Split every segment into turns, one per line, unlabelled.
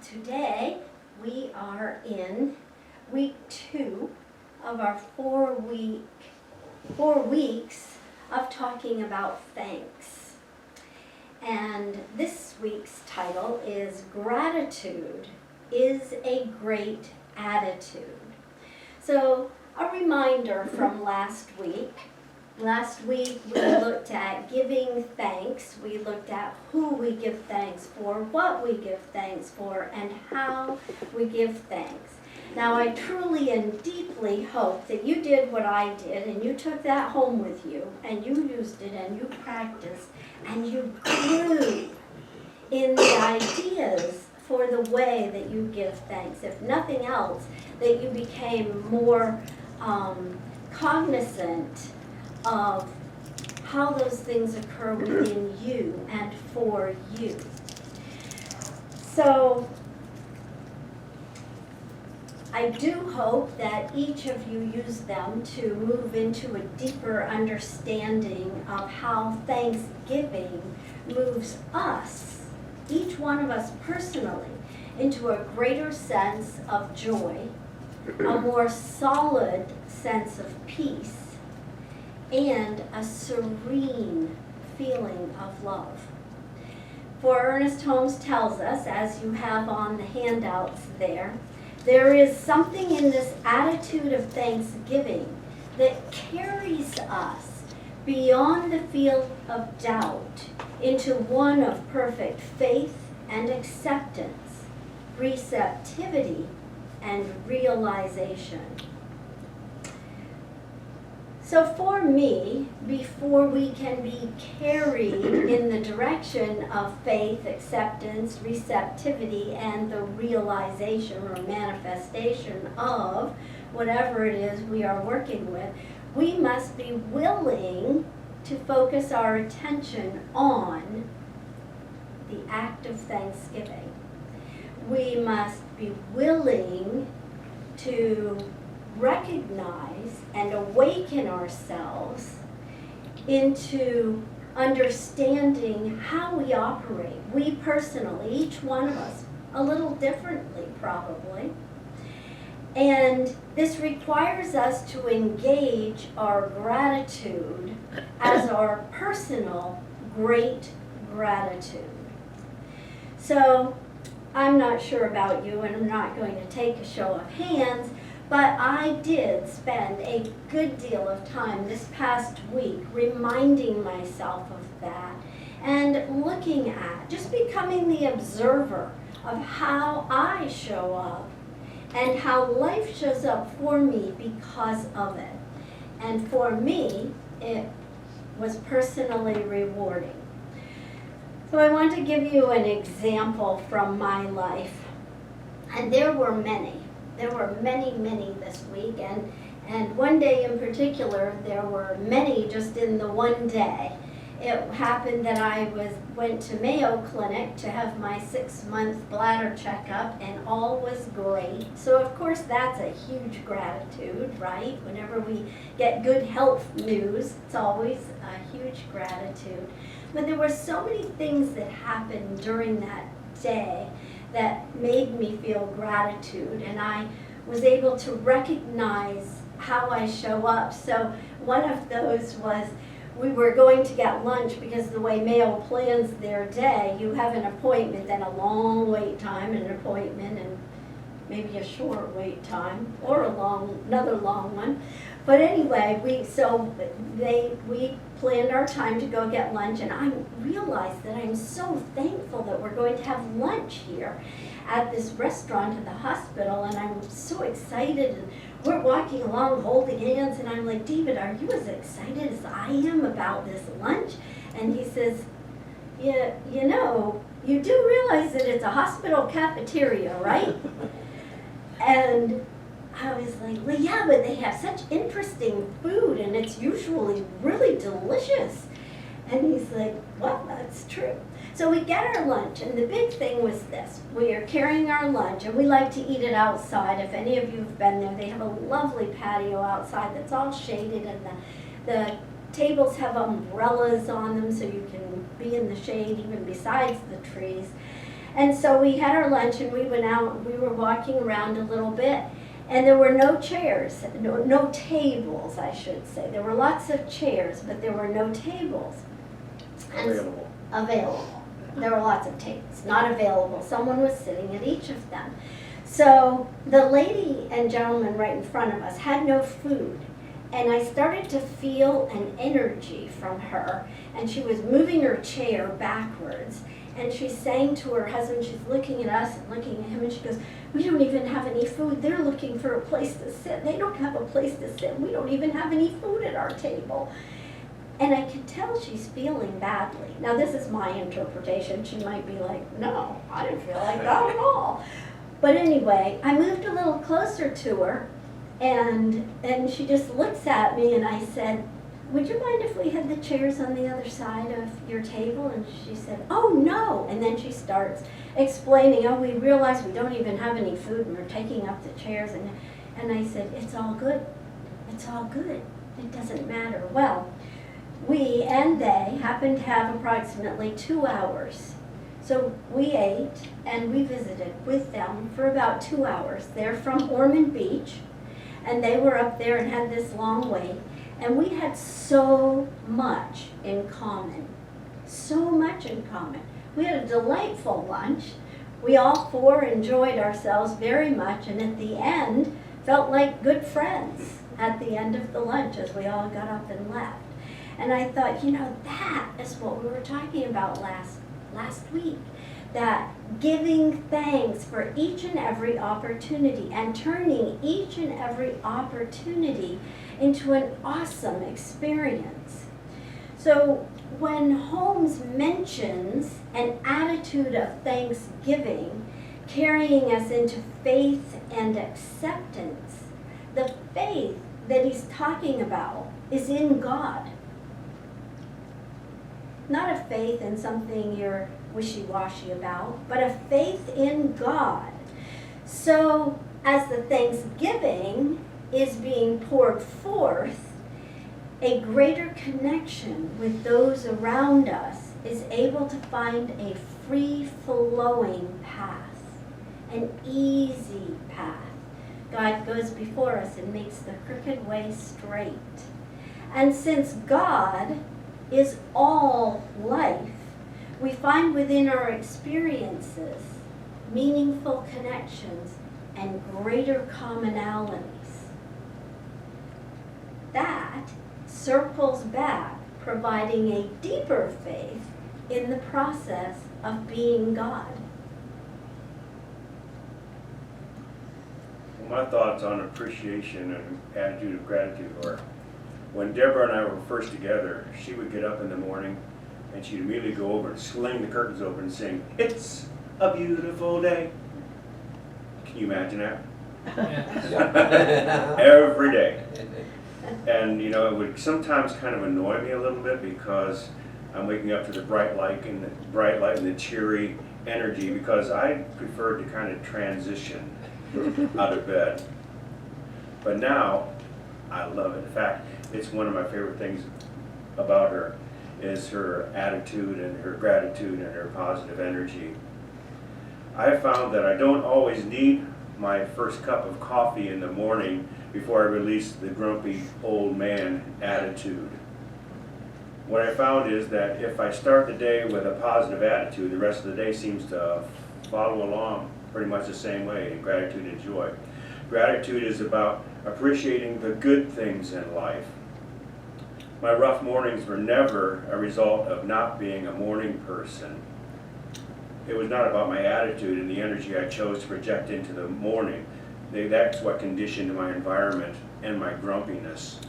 Today we are in week 2 of our 4 weeks of talking about thanks. And this week's title is Gratitude is a Great Attitude. So a reminder from last week. Last week we looked at giving thanks. We looked at who we give thanks for, what we give thanks for, and how we give thanks. Now I truly and deeply hope that you did what I did and you took that home with you and you used it and you practiced and you grew in the ideas for the way that you give thanks. If nothing else, that you became more cognizant of how those things occur within you and for you. So I do hope that each of you use them to move into a deeper understanding of how Thanksgiving moves us, each one of us personally, into a greater sense of joy, a more solid sense of peace, and a serene feeling of love. For Ernest Holmes tells us, as you have on the handouts there is something in this attitude of thanksgiving that carries us beyond the field of doubt into one of perfect faith and acceptance, receptivity and realization. So for me, before we can be carried in the direction of faith, acceptance, receptivity, and the realization or manifestation of whatever it is we are working with, we must be willing to focus our attention on the act of thanksgiving. We must be willing to recognize and awaken ourselves into understanding how we operate. We personally, each one of us, a little differently probably. And this requires us to engage our gratitude as our personal great gratitude. So I'm not sure about you, and I'm not going to take a show of hands, but I did spend a good deal of time this past week reminding myself of that and looking at, just becoming the observer of how I show up and how life shows up for me because of it. And for me, it was personally rewarding. So I want to give you an example from my life, and there were many. There were many this week, and one day in particular, there were many just in the one day. It happened that I went to Mayo Clinic to have my 6-month bladder checkup, and all was great. So of course that's a huge gratitude, right? Whenever we get good health news, it's always a huge gratitude. But there were so many things that happened during that day that made me feel gratitude, and I was able to recognize how I show up. So one of those was we were going to get lunch because the way Mayo plans their day, you have an appointment, then a long wait time, and an appointment, and maybe a short wait time, or another long one. But anyway, we planned our time to go get lunch, and I realized that I'm so thankful that we're going to have lunch here at this restaurant at the hospital, and I'm so excited, and we're walking along holding hands, and I'm like, David, are you as excited as I am about this lunch? And he says, yeah, you do realize that it's a hospital cafeteria, right? And I was like, well, yeah, but they have such interesting food, and it's usually really delicious. And he's like, well, that's true. So we get our lunch, and the big thing was this. We are carrying our lunch, and we like to eat it outside. If any of you have been there, they have a lovely patio outside that's all shaded, and the tables have umbrellas on them so you can be in the shade even besides the trees. And so we had our lunch and we went out, we were walking around a little bit, and there were no chairs, no tables, I should say. There were lots of chairs, but there were no tables.
Available.
Available. There were lots of tables, not available. Someone was sitting at each of them. So the lady and gentleman right in front of us had no food. And I started to feel an energy from her, and she was moving her chair backwards. And she's saying to her husband, she's looking at us and looking at him, and she goes, "We don't even have any food. They're looking for a place to sit. They don't have a place to sit. We don't even have any food at our table." And I can tell she's feeling badly. Now, this is my interpretation. She might be like, "No, I didn't feel like that at all." But anyway, I moved a little closer to her, and she just looks at me, and I said, "Would you mind if we had the chairs on the other side of your table?" And she said, "Oh, no." And then she starts explaining, "Oh, we realize we don't even have any food, and we're taking up the chairs." And I said, "It's all good. It's all good. It doesn't matter." Well, we and they happened to have approximately 2 hours. So we ate and we visited with them for about 2 hours. They're from Ormond Beach, and they were up there and had this long wait. And we had so much in common. So much in common. We had a delightful lunch. We all four enjoyed ourselves very much, and at the end felt like good friends at the end of the lunch as we all got up and left. And I thought, that is what we were talking about last week. That giving thanks for each and every opportunity and turning each and every opportunity into an awesome experience. So when Holmes mentions an attitude of thanksgiving carrying us into faith and acceptance, the faith that he's talking about is in God. Not a faith in something you're wishy-washy about, but a faith in God. So as the thanksgiving is being poured forth, a greater connection with those around us is able to find a free-flowing path, an easy path. God goes before us and makes the crooked way straight. And since God is all life, we find within our experiences meaningful connections and greater commonalities. That circles back, providing a deeper faith in the process of being God.
My thoughts on appreciation and attitude of gratitude are, when Deborah and I were first together, she would get up in the morning and she'd immediately go over and sling the curtains open and sing, "It's a beautiful day." Can you imagine that? Every day. And it would sometimes kind of annoy me a little bit because I'm waking up to the bright light and the cheery energy, because I prefer to kind of transition out of bed. But now I love it. In fact, it's one of my favorite things about her is her attitude and her gratitude and her positive energy. I have found that I don't always need my first cup of coffee in the morning before I release the grumpy old man attitude. What I found is that if I start the day with a positive attitude, the rest of the day seems to follow along pretty much the same way in gratitude and joy. Gratitude is about appreciating the good things in life. My rough mornings were never a result of not being a morning person. It was not about my attitude and the energy I chose to project into the morning. That's what conditioned my environment and my grumpiness.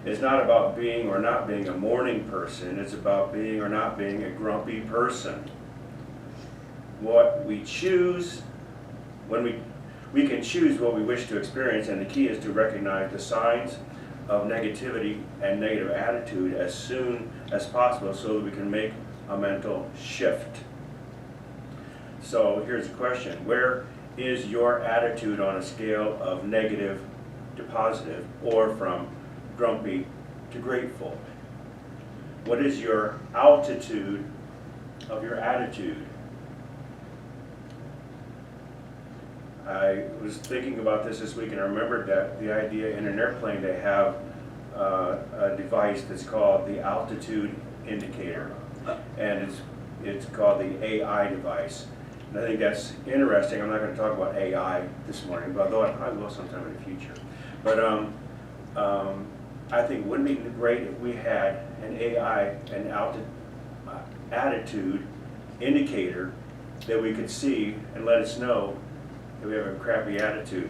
It's not about being or not being a morning person. It's about being or not being a grumpy person. What we choose, we can choose what we wish to experience, and the key is to recognize the signs of negativity and negative attitude as soon as possible so that we can make a mental shift. So here's the question: where is your attitude on a scale of negative to positive, or from grumpy to grateful? What is your altitude of your attitude? I was thinking about this week, and I remembered that the idea in an airplane they have a device that's called the altitude indicator, and it's called the AI device. And I think that's interesting. I'm not going to talk about AI this morning, but although I probably will sometime in the future. But I think wouldn't it be great if we had an AI, an attitude indicator that we could see and let us know that we have a crappy attitude,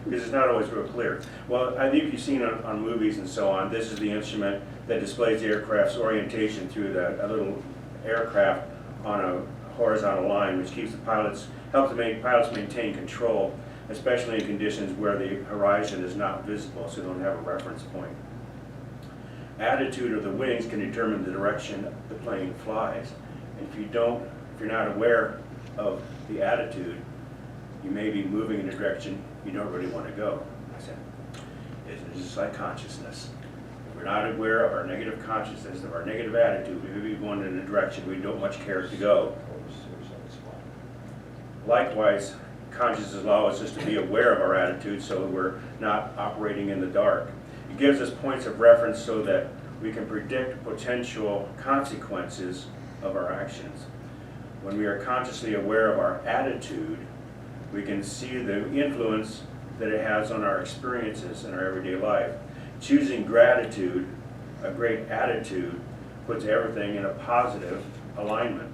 because it's not always real clear. Well, I think you've seen on movies and so on, this is the instrument that displays the aircraft's orientation through a little aircraft on a horizontal line, which keeps the pilots, helps pilots maintain control, especially in conditions where the horizon is not visible, so they don't have a reference point. Attitude of the wings can determine the direction the plane flies. And if you're not aware of the attitude, you may be moving in a direction you don't really want to go. I said, it's just like consciousness. If we're not aware of our negative consciousness, of our negative attitude, we may be going in a direction we don't much care to go. Likewise, consciousness allows us to be aware of our attitude so that we're not operating in the dark. It gives us points of reference so that we can predict potential consequences of our actions. When we are consciously aware of our attitude, we can see the influence that it has on our experiences in our everyday life. Choosing gratitude, a great attitude, puts everything in a positive alignment.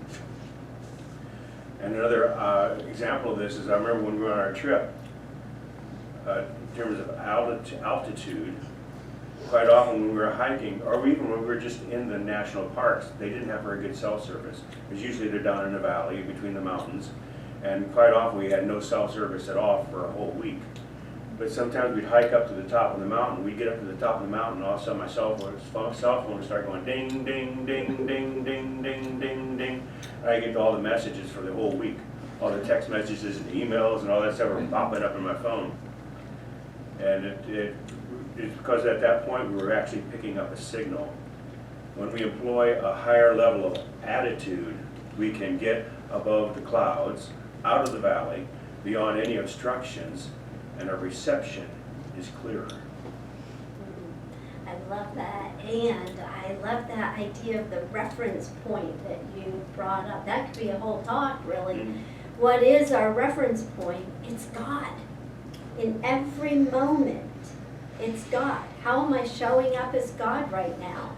And another example of this is, I remember when we were on our trip, in terms of altitude, quite often when we were hiking, or even when we were just in the national parks, they didn't have very good cell service. Because usually they're down in the valley between the mountains. And quite often we had no cell service at all for a whole week. But sometimes we'd hike up to the top of the mountain. We'd get up to the top of the mountain, and all of a sudden my cell phone would start going ding, ding, ding, ding, ding, ding, ding, ding. And I get all the messages for the whole week. All the text messages and emails and all that stuff were popping up in my phone. And it's because at that point we were actually picking up a signal. When we employ a higher level of attitude, we can get above the clouds, out of the valley, beyond any obstructions, and our reception is clearer.
I love that, and I love that idea of the reference point that you brought up. That could be a whole talk, really.
Mm-hmm.
What is our reference point? It's God. In every moment, it's God. How am I showing up as God right now?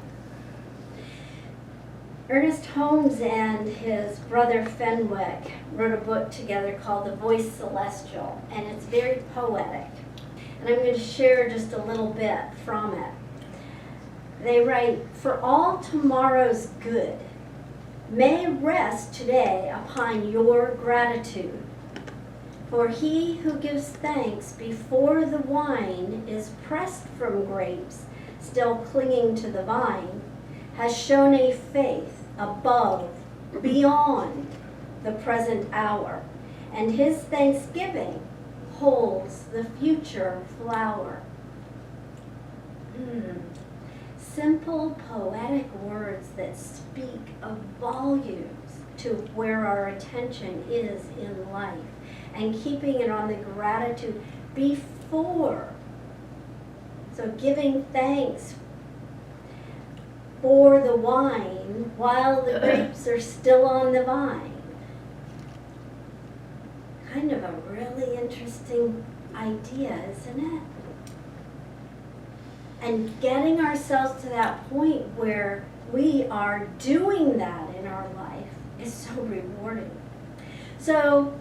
Ernest Holmes and his brother Fenwick wrote a book together called The Voice Celestial, and it's very poetic. And I'm going to share just a little bit from it. They write, "For all tomorrow's good may rest today upon your gratitude. For he who gives thanks before the wine is pressed from grapes, still clinging to the vine, has shown a faith above, beyond the present hour, and his thanksgiving holds the future flower." Simple poetic words that speak of volumes to where our attention is in life, and keeping it on the gratitude before. So giving thanks for the wine while the grapes are still on the vine. Kind of a really interesting idea, isn't it? And getting ourselves to that point where we are doing that in our life is so rewarding. So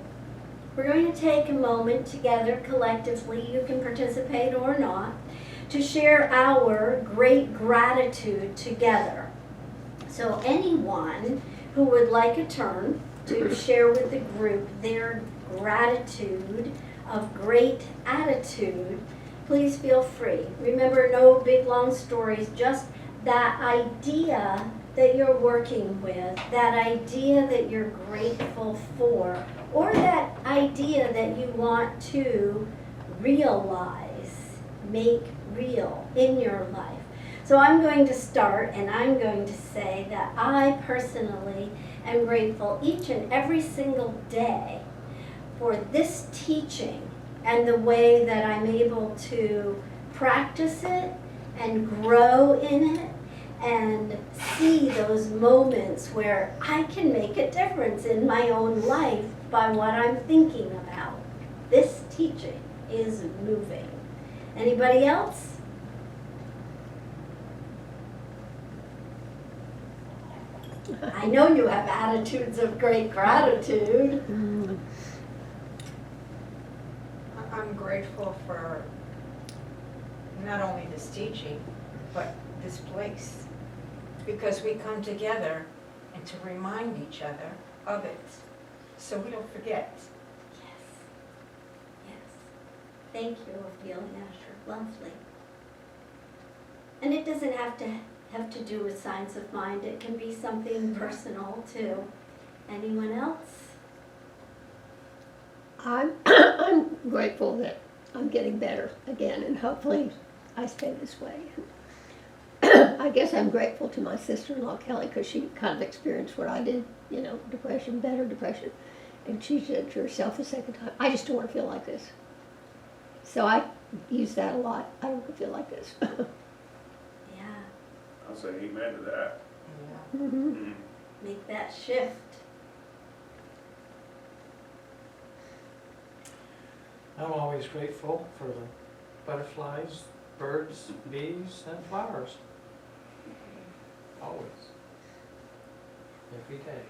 we're going to take a moment together collectively, you can participate or not, to share our great gratitude together. So anyone who would like a turn to share with the group their gratitude of great attitude, please feel free. Remember, no big long stories, just that idea that you're working with, that idea that you're grateful for, or that idea that you want to realize, make real in your life. So I'm going to start, and I'm going to say that I personally am grateful each and every single day for this teaching and the way that I'm able to practice it and grow in it and see those moments where I can make a difference in my own life by what I'm thinking about. This teaching is moving. Anybody else? I know you have attitudes of great gratitude.
I'm grateful for not only this teaching, but this place. Because we come together and to remind each other of it, so we don't forget.
Yes. Yes. Thank you, Ophelia Asher. Lovely. And it doesn't have to do with Science of Mind. It can be something personal too. Anyone else?
I'm grateful that I'm getting better again, and hopefully I stay this way. I guess I'm grateful to my sister-in-law Kelly, because she kind of experienced what I did, you know, depression, and she said to herself the second time, I just don't want to feel like this. So I use that a lot. I don't want to feel like this.
Yeah.
I'll say amen to that.
Yeah.
Mm-hmm.
Make that shift.
I'm always grateful for the butterflies, birds, bees, and flowers. Always. Every day.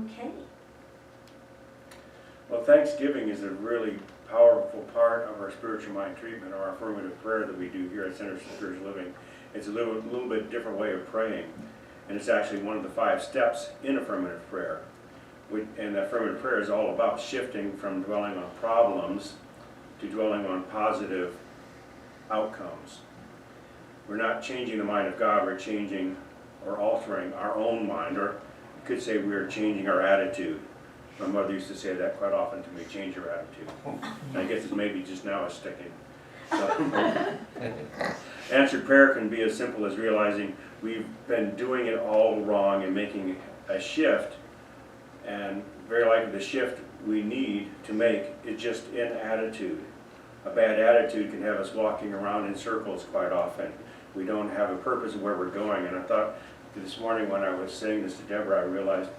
Okay.
Well, Thanksgiving is a really powerful part of our spiritual mind treatment, or our affirmative prayer that we do here at Centers for Spiritual Living. It's a little bit different way of praying, and it's actually one of the 5 steps in affirmative prayer. And affirmative prayer is all about shifting from dwelling on problems to dwelling on positive outcomes. We're not changing the mind of God, we're changing or altering our own mind, or you could say we're changing our attitude. My mother used to say that quite often to me, change your attitude. And I guess it's maybe just now it's sticking. So, answered prayer can be as simple as realizing we've been doing it all wrong and making a shift, and very likely the shift we need to make is just in attitude. A bad attitude can have us walking around in circles quite often. We don't have a purpose of where we're going, and I thought this morning when I was saying this to Deborah, I realized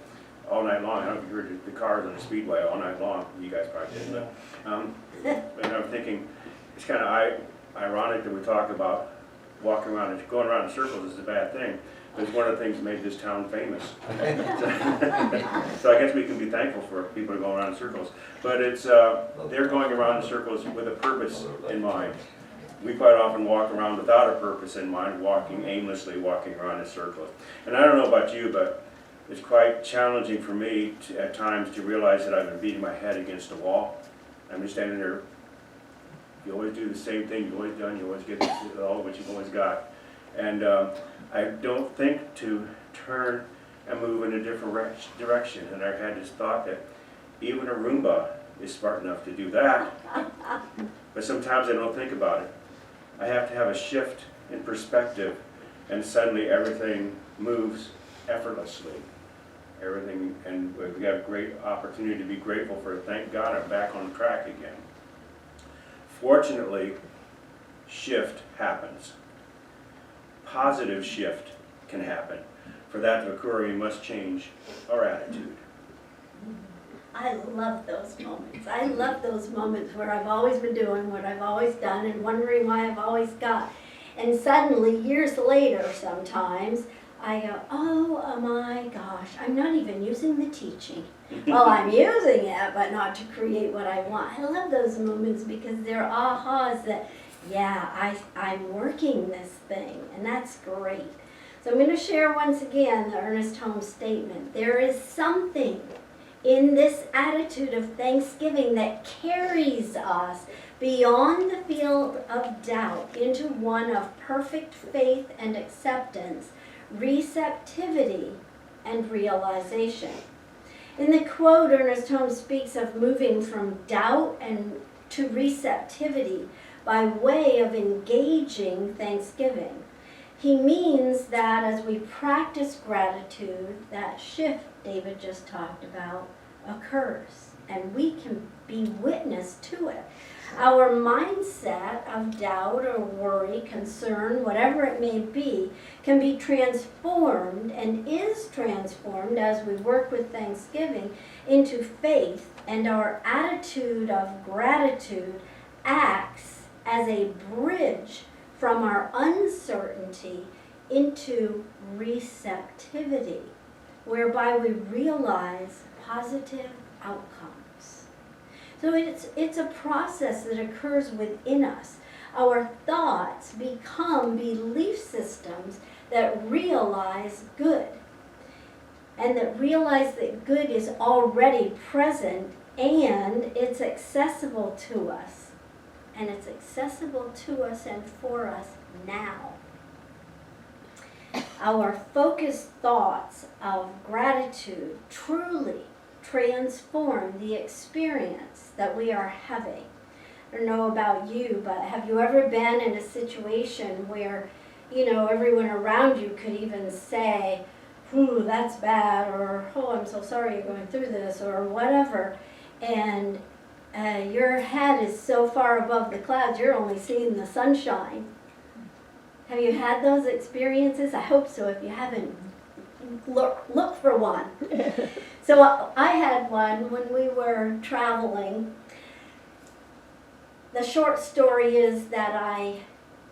all night long, I don't know if you heard the cars on the speedway all night long, you guys probably didn't, but and I'm thinking, it's kind of ironic that we talk about walking around and going around in circles is a bad thing, but it's one of the things that made this town famous. So I guess we can be thankful for people going around in circles, but it's, they're going around in circles with a purpose in mind. We quite often walk around without a purpose in mind, aimlessly walking around in circles. And I don't know about you, but it's quite challenging for me at times to realize that I've been beating my head against a wall. I'm just standing there. You always do the same thing you've always done. You always get all what you've always got. And I don't think to turn and move in a different direction. And I've had this thought that even a Roomba is smart enough to do that. But sometimes I don't think about it. I have to have a shift in perspective, and suddenly everything moves effortlessly. Everything, and we have a great opportunity to be grateful for it. Thank God I'm back on track again. Fortunately, shift happens. Positive shift can happen. For that to occur, we must change our attitude.
I love those moments. I love those moments where I've always been doing what I've always done and wondering why I've always got. And suddenly, years later sometimes, I go, oh my gosh, I'm not even using the teaching. Well, I'm using it, but not to create what I want. I love those moments because they're ahas that, yeah, I'm working this thing, and that's great. So I'm going to share once again the Ernest Holmes statement. There is something in this attitude of thanksgiving that carries us beyond the field of doubt into one of perfect faith and acceptance, receptivity, and realization. In the quote, Ernest Holmes speaks of moving from doubt and to receptivity, by way of engaging thanksgiving. He means that as we practice gratitude, that shift David just talked about occurs, and we can be witness to it. Our mindset of doubt or worry, concern, whatever it may be, can be transformed and is transformed as we work with thanksgiving into faith, and our attitude of gratitude acts as a bridge from our uncertainty into receptivity, whereby we realize positive outcomes. So it's a process that occurs within us. Our thoughts become belief systems that realize good, and that realize that good is already present and it's accessible to us. And it's accessible to us and for us now. Our focused thoughts of gratitude truly transform the experience that we are having. I don't know about you, but have you ever been in a situation where, everyone around you could even say, "Ooh, that's bad," or "Oh, I'm so sorry you're going through this," or whatever, and your head is so far above the clouds, you're only seeing the sunshine. Have you had those experiences? I hope so. If you haven't, look for one. So I had one when we were traveling. The short story is that I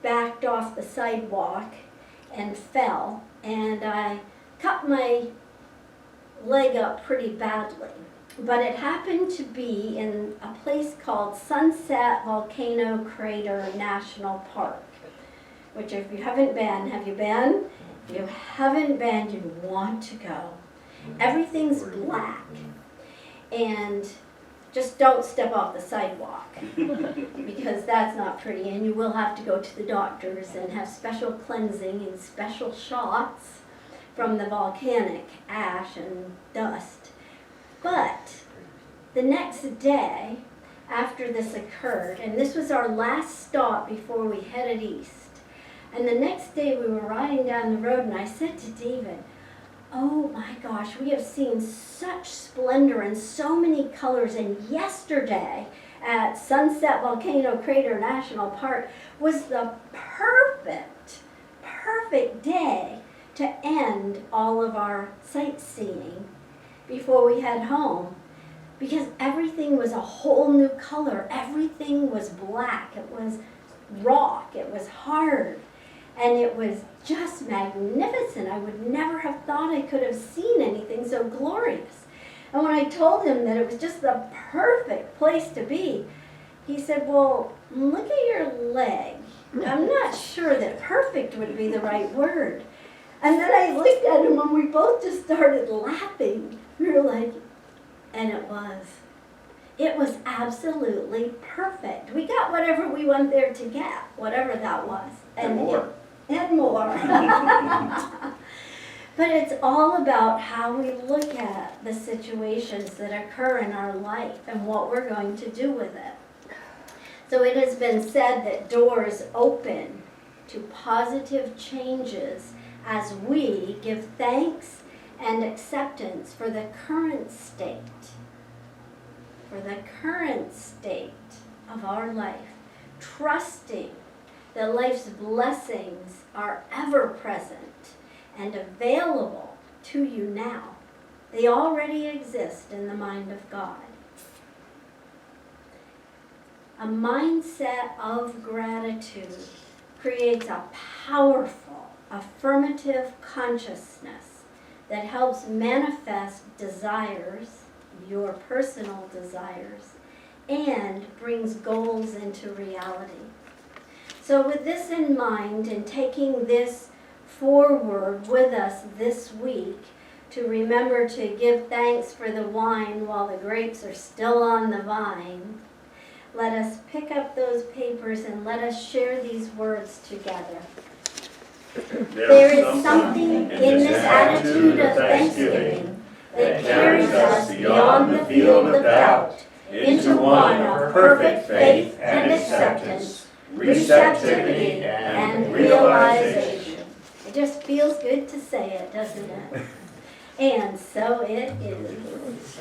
backed off the sidewalk and fell, and I cut my leg up pretty badly. But it happened to be in a place called Sunset Volcano Crater National Park, which if you haven't been, have you been? If you haven't been, you want to go. Everything's black, and just don't step off the sidewalk because that's not pretty, and you will have to go to the doctors and have special cleansing and special shots from the volcanic ash and dust. But the next day after this occurred, and this was our last stop before we headed east, and the next day we were riding down the road, and I said to David, "Oh my gosh, we have seen such splendor and so many colors, and yesterday at Sunset Volcano Crater National Park was the perfect day to end all of our sightseeing before we head home, because everything was a whole new color. Everything was black. It was rock. It was hard. And it was just magnificent. I would never have thought I could have seen anything so glorious. And when I told him that it was just the perfect place to be, he said, "Well, look at your leg. I'm not sure that perfect would be the right word." And then I looked at him and we both just started laughing. We were like, and it was absolutely perfect. We got whatever we went there to get, whatever that was.
And more.
And more. But it's all about how we look at the situations that occur in our life and what we're going to do with it. So it has been said that doors open to positive changes as we give thanks and acceptance for the current state of our life, trusting that life's blessings are ever present and available to you now. They already exist in the mind of God. A mindset of gratitude creates a powerful, affirmative consciousness that helps manifest desires, your personal desires, and brings goals into reality. So with this in mind, and taking this forward with us this week, to remember to give thanks for the wine while the grapes are still on the vine, let us pick up those papers and let us share these words together. There is something in this attitude of thanksgiving that carries us beyond the field of doubt into one of perfect faith and acceptance, receptivity, and realization. It just feels good to say it, doesn't it? And so it is.